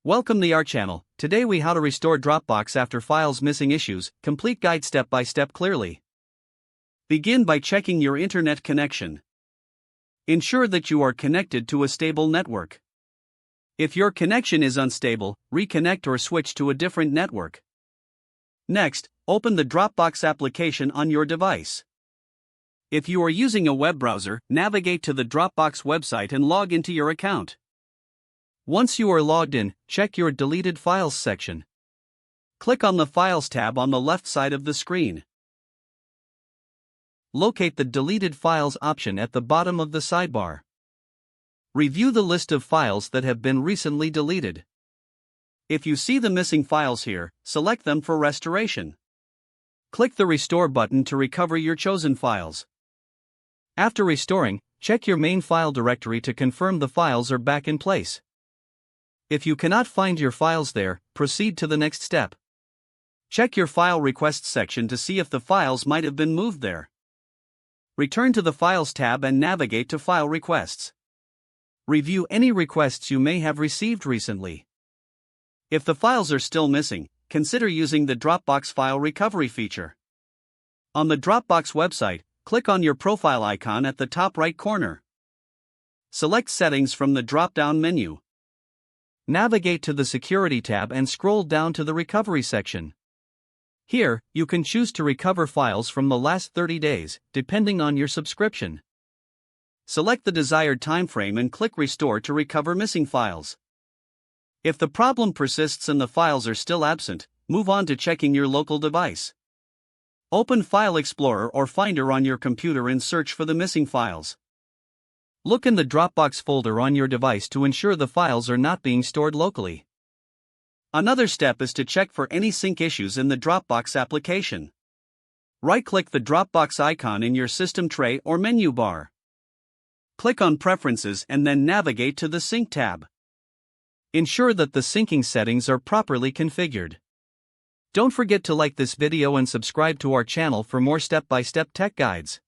Welcome to our channel. Today we how to restore Dropbox after files missing issues, complete guide step by step clearly. Begin by checking your internet connection. Ensure that you are connected to a stable network. If your connection is unstable, reconnect or switch to a different network. Next, open the Dropbox application on your device. If you are using a web browser, navigate to the Dropbox website and log into your account. Once you are logged in, check your Deleted Files section. Click on the Files tab on the left side of the screen. Locate the Deleted Files option at the bottom of the sidebar. Review the list of files that have been recently deleted. If you see the missing files here, select them for restoration. Click the Restore button to recover your chosen files. After restoring, check your main file directory to confirm the files are back in place. If you cannot find your files there, proceed to the next step. Check your File Requests section to see if the files might have been moved there. Return to the Files tab and navigate to File Requests. Review any requests you may have received recently. If the files are still missing, consider using the Dropbox File Recovery feature. On the Dropbox website, click on your profile icon at the top right corner. Select Settings from the drop-down menu. Navigate to the Security tab and scroll down to the Recovery section. Here, you can choose to recover files from the last 30 days, depending on your subscription. Select the desired time frame and click Restore to recover missing files. If the problem persists and the files are still absent, move on to checking your local device. Open File Explorer or Finder on your computer and search for the missing files. Look in the Dropbox folder on your device to ensure the files are not being stored locally. Another step is to check for any sync issues in the Dropbox application. Right-click the Dropbox icon in your system tray or menu bar. Click on Preferences and then navigate to the Sync tab. Ensure that the syncing settings are properly configured. Don't forget to like this video and subscribe to our channel for more step-by-step tech guides.